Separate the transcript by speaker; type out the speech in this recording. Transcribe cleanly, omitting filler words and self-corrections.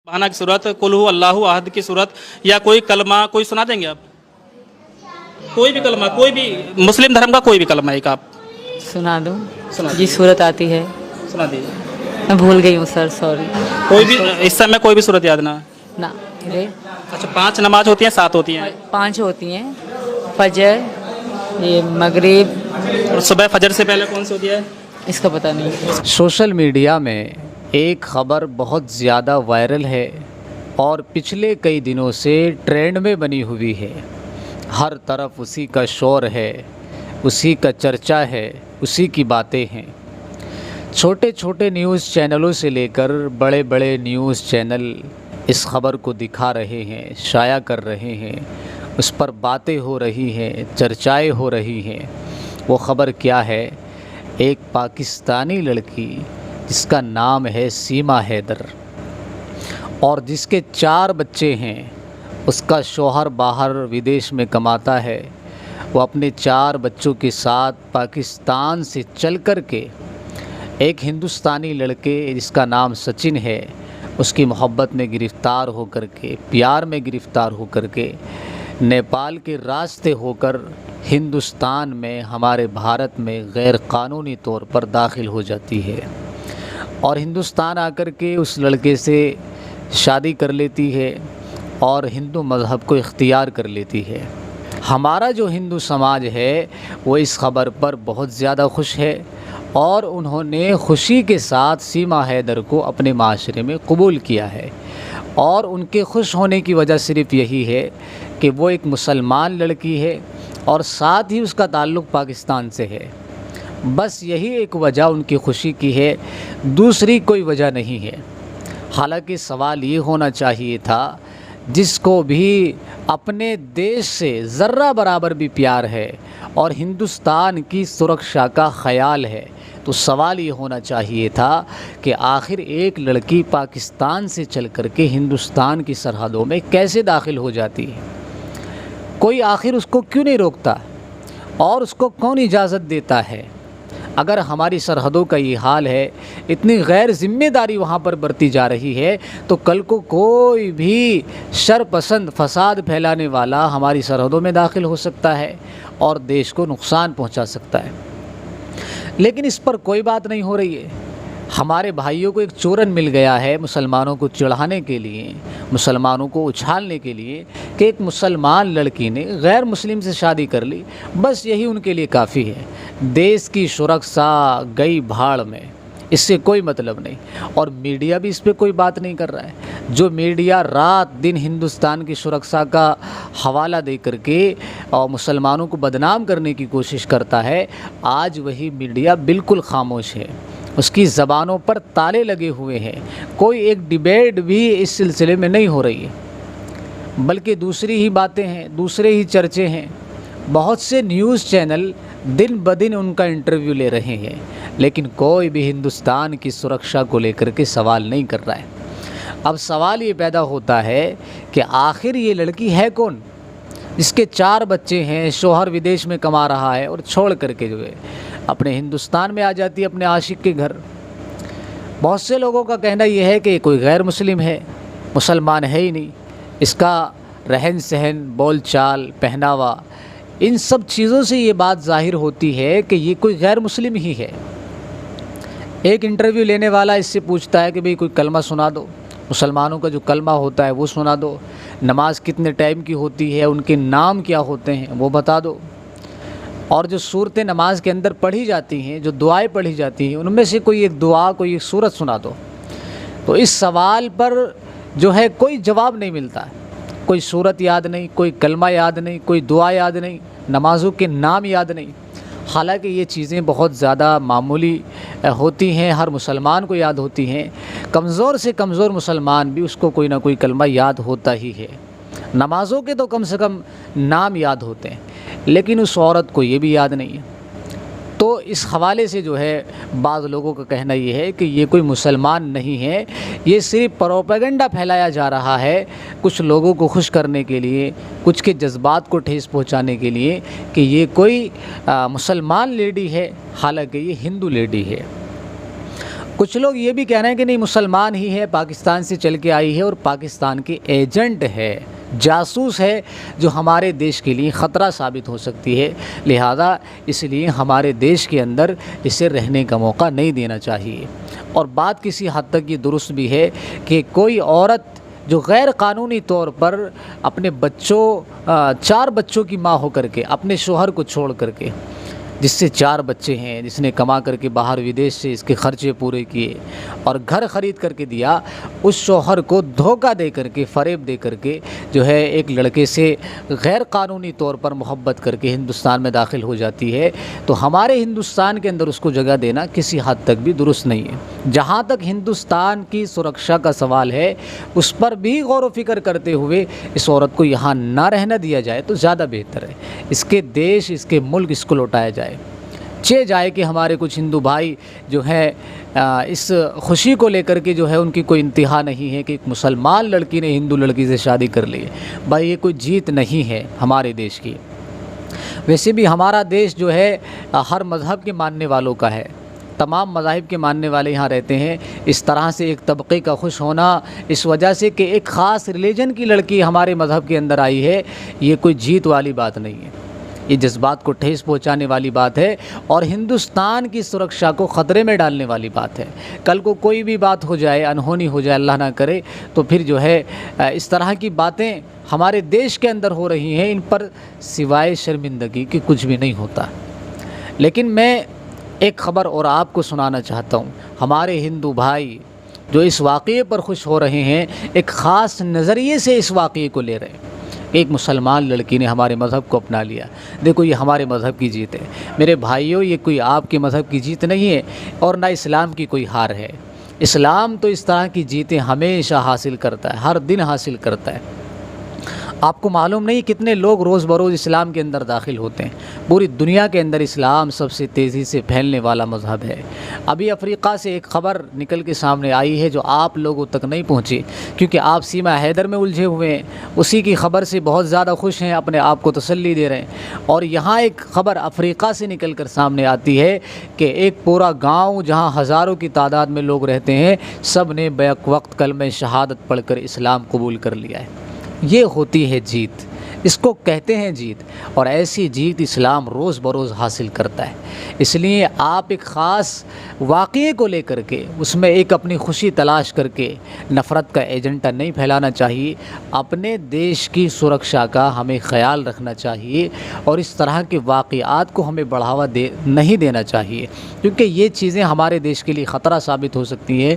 Speaker 1: सुबहाना की सूरत, कुल हु अल्लाहु अहद की सूरत या कोई कलमा कोई सुना देंगे आप? कोई भी कलमा, कोई भी मुस्लिम धर्म का कोई भी कलमा एक आप
Speaker 2: सुना दूँ?
Speaker 1: सुना
Speaker 2: जी सूरत आती है,
Speaker 1: सुना दीजिए।
Speaker 2: मैं भूल गई हूँ सर, सॉरी।
Speaker 1: कोई भी इस समय कोई भी सूरत याद ना?
Speaker 2: ना रे,
Speaker 1: अच्छा, 5 नमाज होती हैं, 7 होती हैं?
Speaker 2: 5 होती हैं, फजर, ये मगरिब,
Speaker 1: और सुबह फजर से पहले कौन सी होती है?
Speaker 2: इसका पता नहीं।
Speaker 3: सोशल मीडिया में एक ख़बर बहुत ज़्यादा वायरल है और पिछले कई दिनों से ट्रेंड में बनी हुई है। हर तरफ उसी का शोर है, उसी का चर्चा है, उसी की बातें हैं। छोटे छोटे न्यूज़ चैनलों से लेकर बड़े बड़े न्यूज़ चैनल इस ख़बर को दिखा रहे हैं, शाया कर रहे हैं, उस पर बातें हो रही हैं, चर्चाएं हो रही हैं। वो ख़बर क्या है? एक पाकिस्तानी लड़की जिसका नाम है सीमा हैदर और जिसके 4 बच्चे हैं, उसका शौहर बाहर विदेश में कमाता है। वो अपने 4 बच्चों के साथ पाकिस्तान से चल कर के एक हिंदुस्तानी लड़के जिसका नाम सचिन है, उसकी मोहब्बत में गिरफ़्तार होकर के, प्यार में गिरफ़्तार होकर के नेपाल के रास्ते होकर हिंदुस्तान में, हमारे भारत में गैर कानूनी तौर पर दाखिल हो जाती है और हिंदुस्तान आकर के उस लड़के से शादी कर लेती है और हिंदू मज़हब को इख्तियार कर लेती है। हमारा जो हिंदू समाज है वो इस ख़बर पर बहुत ज़्यादा खुश है और उन्होंने खुशी के साथ सीमा हैदर को अपने माशरे में कबूल किया है। और उनके खुश होने की वजह सिर्फ़ यही है कि वो एक मुसलमान लड़की है और साथ ही उसका ताल्लुक़ पाकिस्तान से है। बस यही एक वजह उनकी खुशी की है, दूसरी कोई वजह नहीं है। हालांकि सवाल ये होना चाहिए था, जिसको भी अपने देश से ज़र्रा बराबर भी प्यार है और हिंदुस्तान की सुरक्षा का ख़याल है, तो सवाल ये होना चाहिए था कि आखिर एक लड़की पाकिस्तान से चल कर के हिंदुस्तान की सरहदों में कैसे दाखिल हो जाती है? कोई आखिर उसको क्यों नहीं रोकता और उसको कौन इजाज़त देता है? अगर हमारी सरहदों का ये हाल है, इतनी गैर ज़िम्मेदारी वहाँ पर बरती जा रही है, तो कल को कोई भी शरपसंद फसाद फैलाने वाला हमारी सरहदों में दाखिल हो सकता है और देश को नुकसान पहुँचा सकता है। लेकिन इस पर कोई बात नहीं हो रही है। हमारे भाइयों को एक चोरन मिल गया है मुसलमानों को चिढ़ाने के लिए, मुसलमानों को उछालने के लिए कि एक मुसलमान लड़की ने गैर मुस्लिम से शादी कर ली, बस यही उनके लिए काफ़ी है। देश की सुरक्षा गई भाड़ में, इससे कोई मतलब नहीं। और मीडिया भी इस पर कोई बात नहीं कर रहा है। जो मीडिया रात दिन हिंदुस्तान की सुरक्षा का हवाला दे करके और मुसलमानों को बदनाम करने की कोशिश करता है, आज वही मीडिया बिल्कुल खामोश है। उसकी ज़बानों पर ताले लगे हुए हैं। कोई एक डिबेट भी इस सिलसिले में नहीं हो रही है, बल्कि दूसरी ही बातें हैं, दूसरे ही चर्चे हैं। बहुत से न्यूज़ चैनल दिन ब दिन उनका इंटरव्यू ले रहे हैं, लेकिन कोई भी हिंदुस्तान की सुरक्षा को लेकर के सवाल नहीं कर रहा है। अब सवाल ये पैदा होता है कि आखिर ये लड़की है कौन, जिसके 4 बच्चे हैं, शौहर विदेश में कमा रहा है और छोड़ करके जो है अपने हिंदुस्तान में आ जाती है अपने आशिक के घर। बहुत से लोगों का कहना यह है कि कोई गैर मुस्लिम है, मुसलमान है ही नहीं। इसका रहन सहन, बोल चाल, पहनावा, इन सब चीज़ों से ये बात ज़ाहिर होती है कि ये कोई गैर मुस्लिम ही है। एक इंटरव्यू लेने वाला इससे पूछता है कि भाई कोई कलमा सुना दो, मुसलमानों का जो कलमा होता है वो सुना दो, नमाज कितने टाइम की होती है, उनके नाम क्या होते हैं वो बता दो, और जो सूरतें नमाज के अंदर पढ़ी जाती हैं, जो दुआएं पढ़ी जाती हैं, उनमें से कोई एक दुआ, कोई एक सूरत सुना दो। तो इस सवाल पर जो है कोई जवाब नहीं मिलता। कोई सूरत याद नहीं, कोई कलमा याद नहीं, कोई दुआ याद नहीं, नमाज़ों के नाम याद नहीं। हालांकि ये चीज़ें बहुत ज़्यादा मामूली होती हैं, हर मुसलमान को याद होती हैं। कमज़ोर से कमज़ोर मुसलमान भी उसको कोई ना कोई कलमा याद होता ही है। नमाज़ों के तो कम से कम नाम याद होते हैं, लेकिन उस औरत को ये भी याद नहीं है। तो इस हवाले से जो है बाज़ लोगों का कहना ये है कि ये कोई मुसलमान नहीं है, ये सिर्फ प्रोपेगेंडा फैलाया जा रहा है कुछ लोगों को खुश करने के लिए, कुछ के जज्बात को ठेस पहुंचाने के लिए कि ये कोई मुसलमान लेडी है, हालांकि ये हिंदू लेडी है। کچھ لوگ یہ بھی کہہ رہے ہیں کہ نہیں مسلمان ہی ہے، پاکستان سے چل کے آئی ہے اور پاکستان کی ایجنٹ ہے، جاسوس ہے، جو ہمارے دیش کے لیے خطرہ ثابت ہو سکتی ہے، لہذا اس لیے ہمارے دیش کے اندر اسے رہنے کا موقع نہیں دینا چاہیے۔ اور بات کسی حد تک یہ درست بھی ہے کہ کوئی عورت جو غیر قانونی طور پر اپنے بچوں 4 بچوں کی ماں ہو کر کے اپنے شوہر کو چھوڑ کر کے، جس سے 4 بچے ہیں، جس نے کما کر کے باہر ودیش سے اس کے خرچے پورے کیے اور گھر خرید کر کے دیا، اس شوہر کو دھوکہ دے کر کے، فریب دے کر کے جو ہے ایک لڑکے سے غیر قانونی طور پر محبت کر کے ہندوستان میں داخل ہو جاتی ہے، تو ہمارے ہندوستان کے اندر اس کو جگہ دینا کسی حد تک بھی درست نہیں ہے۔ جہاں تک ہندوستان کی سرکشا کا سوال ہے، اس پر بھی غور و فکر کرتے ہوئے اس عورت کو یہاں نہ رہنا دیا جائے تو زیادہ بہتر ہے۔ اس کے دیش، اس کے ملک، اس کو لوٹایا جائے۔ جائے کہ ہمارے کچھ ہندو بھائی جو ہے اس خوشی کو لے کر کے جو ہے ان کی کوئی انتہا نہیں ہے کہ ایک مسلمان لڑکی نے ہندو لڑکی سے شادی کر لی ہے۔ بھائی یہ کوئی جیت نہیں ہے ہمارے دیش کی۔ ویسے بھی ہمارا دیش جو ہے ہر مذہب کے ماننے والوں کا ہے، تمام مذاہب کے ماننے والے یہاں رہتے ہیں۔ اس طرح سے ایک طبقے کا خوش ہونا اس وجہ سے کہ ایک خاص ریلیجن کی لڑکی ہمارے مذہب کے اندر آئی ہے، یہ کوئی جیت والی بات نہیں ہے، یہ جذبات کو ٹھیس پہنچانے والی بات ہے اور ہندوستان کی سرکشا کو خطرے میں ڈالنے والی بات ہے۔ کل کو کوئی بھی بات ہو جائے، انہونی ہو جائے، اللہ نہ کرے، تو پھر جو ہے اس طرح کی باتیں ہمارے دیش کے اندر ہو رہی ہیں، ان پر سوائے شرمندگی کے کچھ بھی نہیں ہوتا۔ لیکن میں ایک خبر اور آپ کو سنانا چاہتا ہوں۔ ہمارے ہندو بھائی جو اس واقعے پر خوش ہو رہے ہیں، ایک خاص نظریے سے اس واقعے کو لے رہے ہیں۔ ایک مسلمان لڑکی نے ہمارے مذہب کو اپنا لیا، دیکھو یہ ہمارے مذہب کی جیت ہے۔ میرے بھائیوں، یہ کوئی آپ کے مذہب کی جیت نہیں ہے اور نہ اسلام کی کوئی ہار ہے۔ اسلام تو اس طرح کی جیتیں ہمیشہ حاصل کرتا ہے، ہر دن حاصل کرتا ہے۔ آپ کو معلوم نہیں کتنے لوگ روز بروز اسلام کے اندر داخل ہوتے ہیں۔ پوری دنیا کے اندر اسلام سب سے تیزی سے پھیلنے والا مذہب ہے۔ ابھی افریقہ سے ایک خبر نکل کے سامنے آئی ہے جو آپ لوگوں تک نہیں پہنچی، کیونکہ آپ سیما حیدر میں الجھے ہوئے ہیں، اسی کی خبر سے بہت زیادہ خوش ہیں، اپنے آپ کو تسلی دے رہے ہیں۔ اور یہاں ایک خبر افریقہ سے نکل کر سامنے آتی ہے کہ ایک پورا گاؤں جہاں ہزاروں کی تعداد میں لوگ رہتے ہیں، سب نے بیک وقت کلمہ شہادت پڑھ کر اسلام قبول کر لیا ہے۔ یہ ہوتی ہے جیت، اس کو کہتے ہیں جیت، اور ایسی جیت اسلام روز بروز حاصل کرتا ہے۔ اس لیے آپ ایک خاص واقعے کو لے کر کے اس میں ایک اپنی خوشی تلاش کر کے نفرت کا ایجنڈا نہیں پھیلانا چاہیے۔ اپنے دیش کی سرکشا کا ہمیں خیال رکھنا چاہیے اور اس طرح کے واقعات کو ہمیں بڑھاوا نہیں دینا چاہیے، کیونکہ یہ چیزیں ہمارے دیش کے لیے خطرہ ثابت ہو سکتی ہیں۔